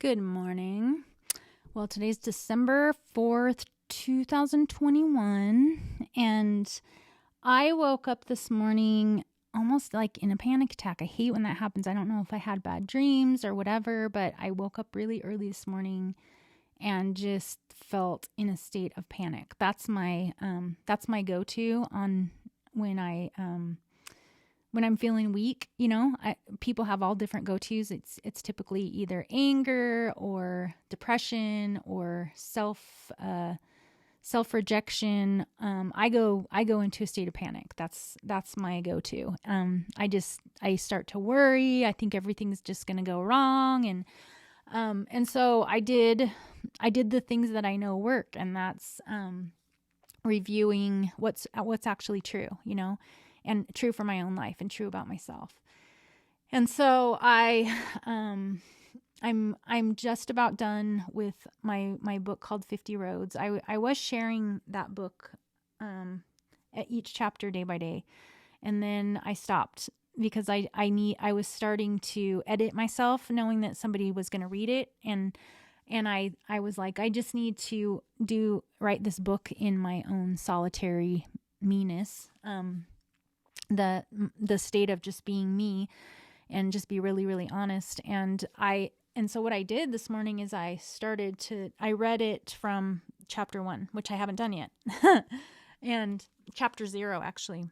Good morning. Well, today's December 4th, 2021, and I woke up this morning almost like in a panic attack. I hate when that happens. I don't know if I had bad dreams or whatever, but I woke up really early this morning and just felt in a state of panic. That's my go-to on when I'm feeling weak. People have all different go-tos. It's typically either anger or depression or self-rejection. I go into a state of panic. That's my go-to. I start to worry. I think everything's just going to go wrong. And so I did the things that I know work, and that's, reviewing what's actually true, and true for my own life and true about myself. And so I'm just about done with my book called 50 Roads. I was sharing that book at each chapter day by day, and then I stopped because I was starting to edit myself, knowing that somebody was going to read it, and I was like, I just need to write this book in my own solitary meanness, the state of just being me, and just be really, really honest. And so what I did this morning is I read it from chapter 1, which I haven't done yet, and chapter 0 actually.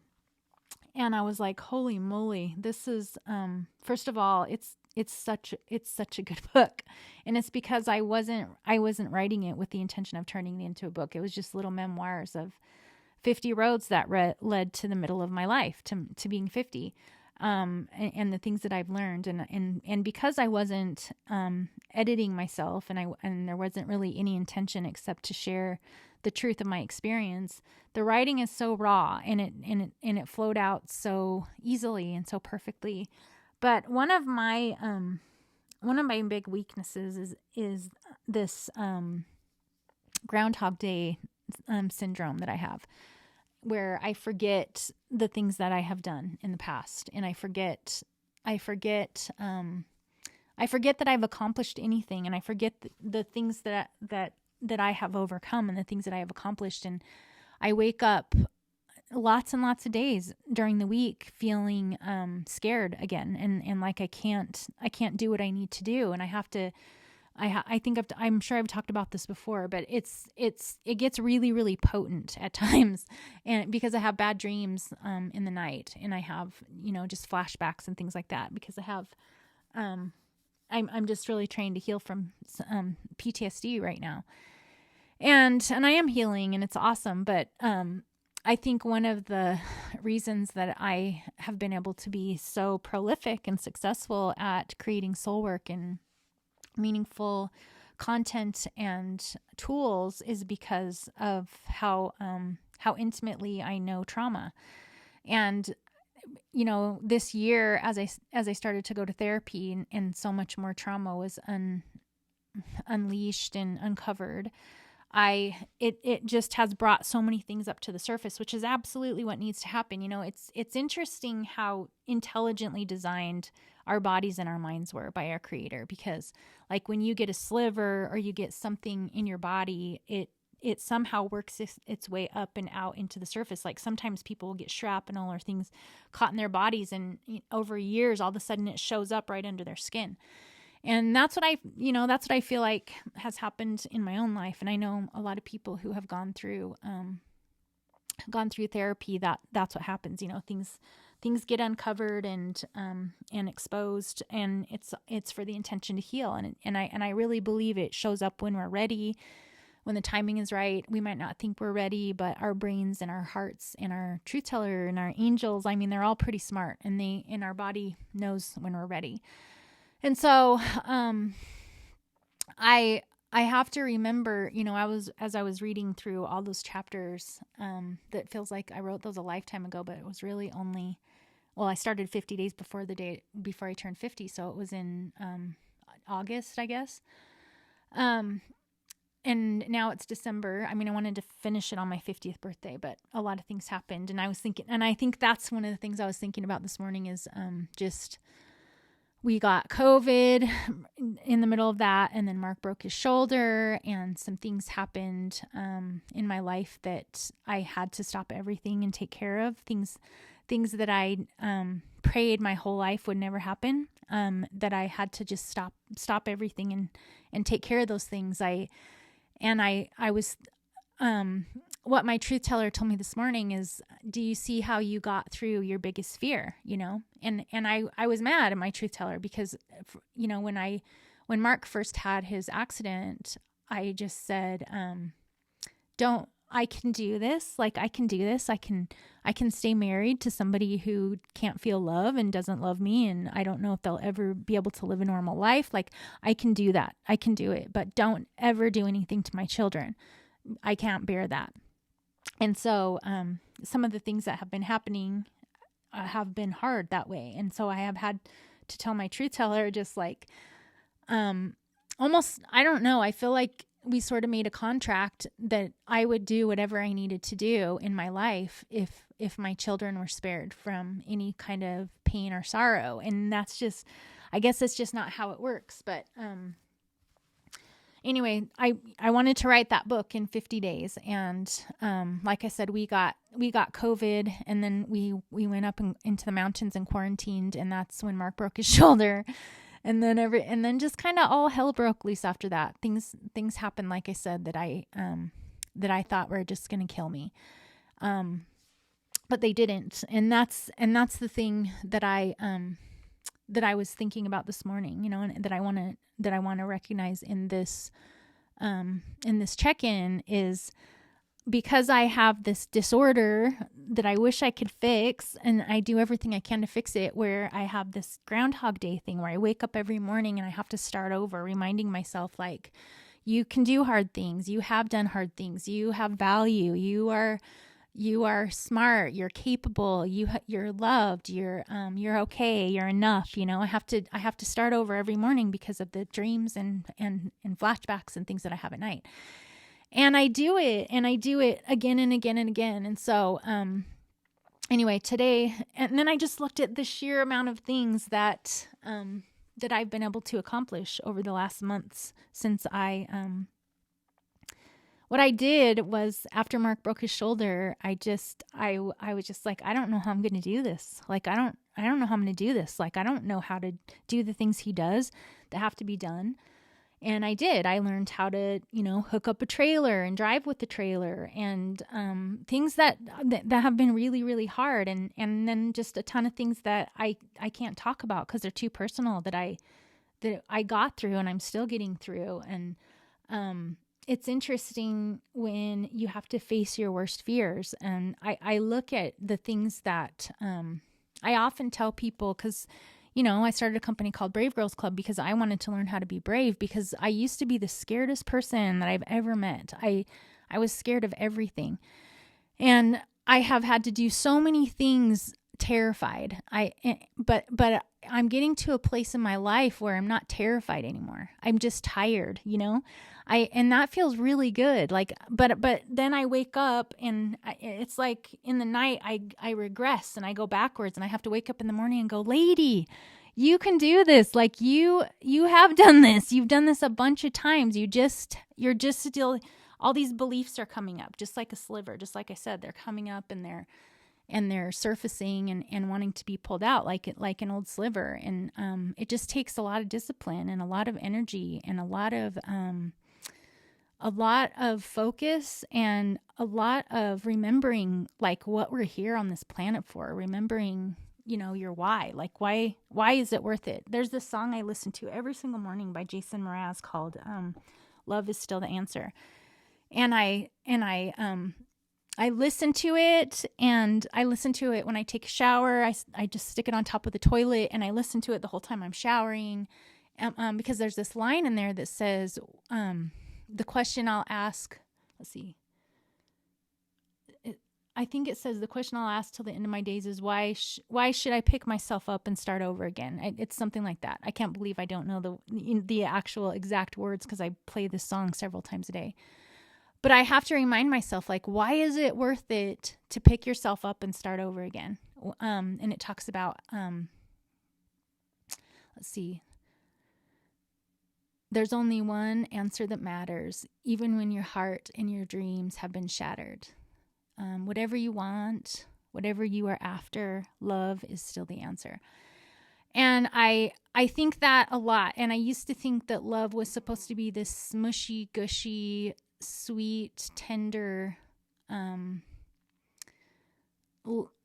And I was like, holy moly, this is, first of all, it's such a good book. And it's because I wasn't writing it with the intention of turning it into a book. It was just little memoirs of 50 roads that led to the middle of my life, to being 50, and the things that I've learned. And because I wasn't, editing myself, and there wasn't really any intention except to share the truth of my experience, the writing is so raw, and it flowed out so easily and so perfectly. But one of my big weaknesses is this Groundhog Day syndrome that I have, where I forget the things that I have done in the past, and I forget that I've accomplished anything, and I forget the things that I have overcome and the things that I have accomplished. And I wake up lots and lots of days during the week feeling scared again, and like I can't do what I need to do, and I have to. I'm sure I've talked about this before, but it gets really, really potent at times, and because I have bad dreams in the night, and I have just flashbacks and things like that, because I have I'm just really trying to heal from PTSD right now, and I am healing, and it's awesome, but I think one of the reasons that I have been able to be so prolific and successful at creating soul work and meaningful content and tools is because of how intimately I know trauma. And this year, as I started to go to therapy, and so much more trauma was unleashed and uncovered, it just has brought so many things up to the surface, which is absolutely what needs to happen. It's interesting how intelligently designed our bodies and our minds were by our Creator, because like when you get a sliver or you get something in your body, it somehow works its way up and out into the surface. Like sometimes people will get shrapnel or things caught in their bodies, and over years, all of a sudden it shows up right under their skin. And that's what I feel like has happened in my own life. And I know a lot of people who have gone through therapy, that's what happens. Things get uncovered and exposed, and it's for the intention to heal. And I really believe it shows up when we're ready, when the timing is right. We might not think we're ready, but our brains and our hearts and our truth teller and our angels, they're all pretty smart, and our body knows when we're ready. And so, I have to remember, as I was reading through all those chapters, that feels like I wrote those a lifetime ago, but it was really only, I started 50 days before I turned 50. So it was in, August, I guess. And now it's December. I wanted to finish it on my 50th birthday, but a lot of things happened, and I was thinking, and I think that's one of the things I was thinking about this morning is, just we got COVID in the middle of that. And then Mark broke his shoulder, and some things happened in my life that I had to stop everything and take care of. Things that I prayed my whole life would never happen, that I had to just stop everything and take care of those things. I was, what my truth teller told me this morning is, do you see how you got through your biggest fear, And I was mad at my truth teller because, when Mark first had his accident, I just said, I can do this. Like, I can do this. I can stay married to somebody who can't feel love and doesn't love me. And I don't know if they'll ever be able to live a normal life. Like, I can do that. I can do it, but don't ever do anything to my children. I can't bear that. And so, some of the things that have been happening have been hard that way. And so I have had to tell my truth teller, just like, almost, I don't know. I feel like we sort of made a contract that I would do whatever I needed to do in my life if my children were spared from any kind of pain or sorrow. And that's just, I guess it's just not how it works. But, anyway, I wanted to write that book in 50 days. And, like I said, we got COVID, and then we went up into the mountains and quarantined. And that's when Mark broke his shoulder. And then just kind of all hell broke loose after that. Things happened, like I said, that I thought were just going to kill me. But they didn't. And that's the thing that I was thinking about this morning, and that I want to recognize in this check-in is, because I have this disorder that I wish I could fix, and I do everything I can to fix it, where I have this Groundhog Day thing where I wake up every morning and I have to start over, reminding myself, like, you can do hard things. You have done hard things. You have value. You are smart. You're capable. You're loved. You're okay. You're enough. I have to start over every morning because of the dreams and flashbacks and things that I have at night. And I do it again and again and again. And so, anyway, today, and then I just looked at the sheer amount of things that I've been able to accomplish over the last months since what I did was, after Mark broke his shoulder, I was just like, I don't know how I'm going to do this. Like, I don't know how I'm going to do this. Like, I don't know how to do the things he does that have to be done. And I did. I learned how to, hook up a trailer and drive with the trailer, and things that have been really, really hard. And then just a ton of things that I can't talk about because they're too personal, that I got through and I'm still getting through. And it's interesting when you have to face your worst fears. And I look at the things that I often tell people, because I started a company called Brave Girls Club because I wanted to learn how to be brave, because I used to be the scaredest person that I've ever met. I was scared of everything. And I have had to do so many things terrified. But I'm getting to a place in my life where I'm not terrified anymore. I'm just tired, and that feels really good. Like, but then I wake up and it's like in the night, I regress and I go backwards, and I have to wake up in the morning and go, lady, you can do this. Like, you have done this. You've done this a bunch of times. You're just still, all these beliefs are coming up, just like a sliver. Just like I said, they're coming up and they're surfacing and wanting to be pulled out like an old sliver. And it just takes a lot of discipline and a lot of energy and a lot of focus and a lot of remembering, like, what we're here on this planet for, remembering, your why. Like, why is it worth it? There's this song I listen to every single morning by Jason Mraz called Love is Still the Answer. And I listen to it, and I listen to it when I take a shower. I just stick it on top of the toilet, and I listen to it the whole time I'm showering, because there's this line in there that says, the question I'll ask, let's see. I think it says, the question I'll ask till the end of my days is, why should I pick myself up and start over again? It's something like that. I can't believe I don't know the actual exact words, because I play this song several times a day. But I have to remind myself, like, why is it worth it to pick yourself up and start over again? And it talks about, Let's see. There's only one answer that matters, even when your heart and your dreams have been shattered. Whatever you want, whatever you are after, love is still the answer. And I think that a lot. And I used to think that love was supposed to be this smushy, gushy, sweet, tender,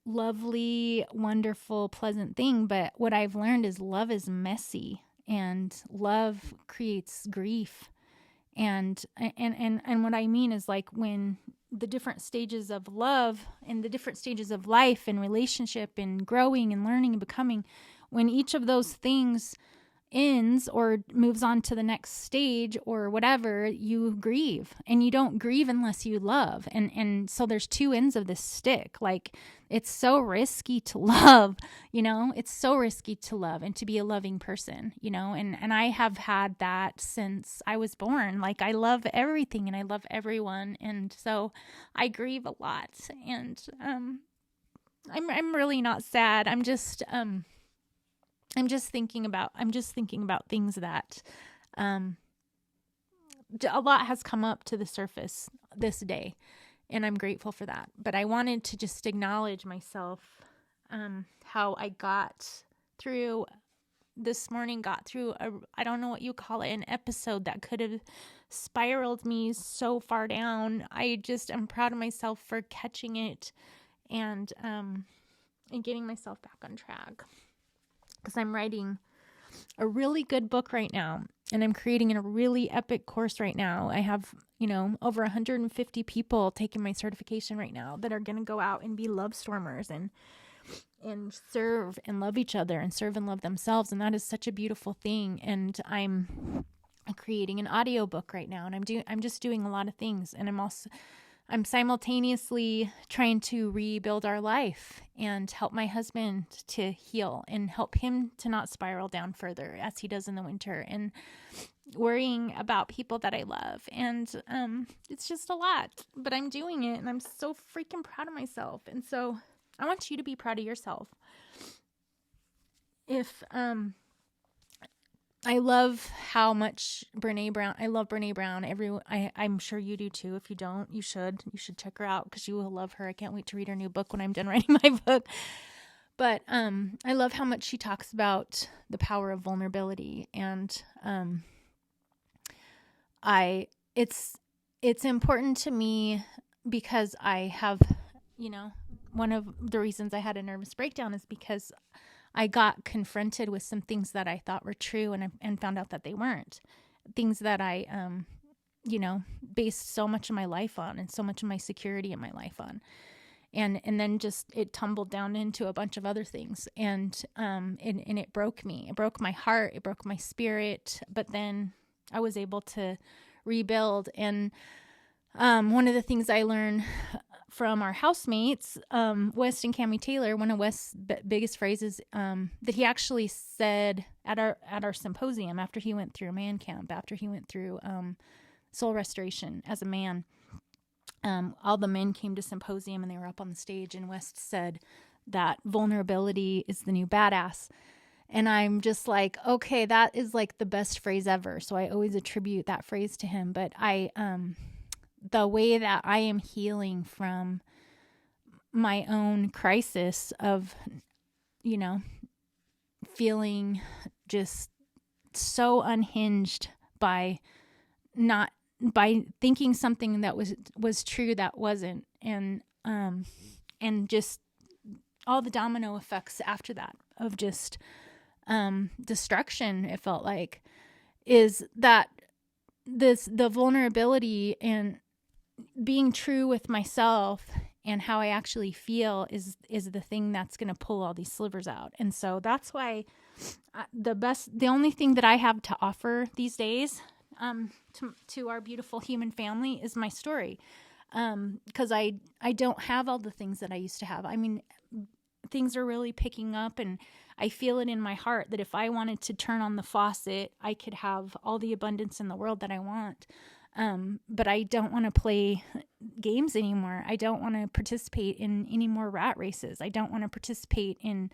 lovely, wonderful, pleasant thing. But what I've learned is love is messy, and love creates grief. And what I mean is, like, when the different stages of love and the different stages of life and relationship and growing and learning and becoming, when each of those things ends or moves on to the next stage or whatever, you grieve. And you don't grieve unless you love. And so there's two ends of this stick. Like, it's so risky to love, it's so risky to love and to be a loving person, and I have had that since I was born. Like, I love everything and I love everyone. And so I grieve a lot, and I'm really not sad. I'm just thinking about things that a lot has come up to the surface this day, and I'm grateful for that. But I wanted to just acknowledge myself, how I got through this morning, I don't know what you call it, an episode that could have spiraled me so far down. I just am proud of myself for catching it and getting myself back on track. Because I'm writing a really good book right now, and I'm creating a really epic course right now. I have, over 150 people taking my certification right now that are going to go out and be love stormers and serve and love each other and serve and love themselves. And that is such a beautiful thing. And I'm creating an audio book right now, and I'm just doing a lot of things. And I'm simultaneously trying to rebuild our life and help my husband to heal and help him to not spiral down further as he does in the winter, and worrying about people that I love. And it's just a lot, but I'm doing it, and I'm so freaking proud of myself. And so I want you to be proud of yourself. I love how much I love Brene Brown. I'm sure you do too. If you don't, you should check her out, because you will love her. I can't wait to read her new book when I'm done writing my book. But I love how much she talks about the power of vulnerability. And it's important to me, because I have, one of the reasons I had a nervous breakdown is because I got confronted with some things that I thought were true, and found out that they weren't. Things that I, based so much of my life on, and so much of my security in my life on. And then just, it tumbled down into a bunch of other things. And it broke me. It broke my heart. It broke my spirit. But then I was able to rebuild. And one of the things I learned from our housemates, West and Cammie Taylor, one of West's biggest phrases that he actually said at our symposium after he went through man camp, after he went through soul restoration as a man. All the men came to symposium, and they were up on the stage, and West said that vulnerability is the new badass. And I'm just like, okay, that is like the best phrase ever. So I always attribute that phrase to him. But the way that I am healing from my own crisis of, feeling just so unhinged by thinking something that was true that wasn't, and just all the domino effects after that of just destruction, it felt like, is that the vulnerability and being true with myself and how I actually feel is the thing that's going to pull all these slivers out. And so that's why the only thing that I have to offer these days to our beautiful human family is my story. Because I don't have all the things that I used to have. I mean, things are really picking up, and I feel it in my heart that if I wanted to turn on the faucet, I could have all the abundance in the world that I want. But I don't want to play games anymore. I don't want to participate in any more rat races. I don't want to participate in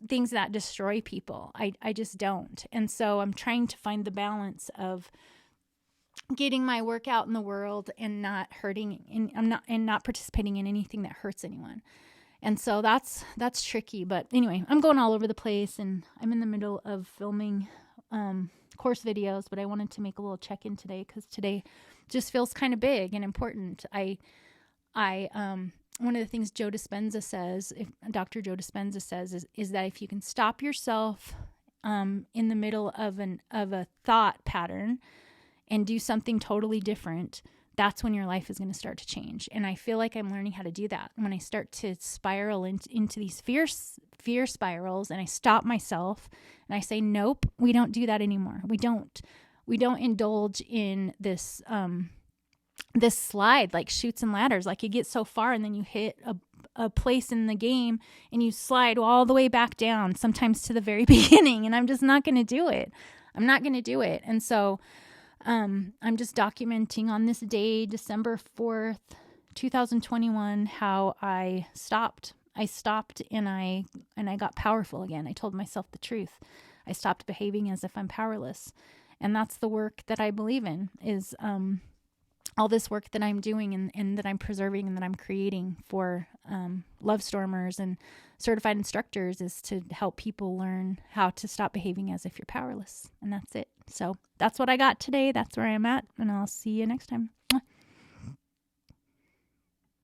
things that destroy people. I just don't. And so I'm trying to find the balance of getting my work out in the world and not hurting, and not participating in anything that hurts anyone. And so that's tricky. But anyway, I'm going all over the place, and I'm in the middle of filming course videos, but I wanted to make a little check-in today because today just feels kind of big and important. One of the things Dr. Joe Dispenza says is that if you can stop yourself in the middle of a thought pattern and do something totally different, that's when your life is going to start to change. And I feel like I'm learning how to do that. When I start to spiral into these fear spirals, and I stop myself and I say, nope, we don't do that anymore. We don't indulge in this slide like Chutes and Ladders. Like you get so far and then you hit a place in the game and you slide all the way back down, sometimes to the very beginning. And I'm just not going to do it. I'm not going to do it. And so I'm just documenting on this day, December 4th, 2021, how I stopped. I stopped and I got powerful again. I told myself the truth. I stopped behaving as if I'm powerless. And that's the work that I believe in, is all this work that I'm doing and that I'm preserving and that I'm creating for Love Stormers and certified instructors, is to help people learn how to stop behaving as if you're powerless. And that's it. So that's what I got today. That's where I'm at. And I'll see you next time.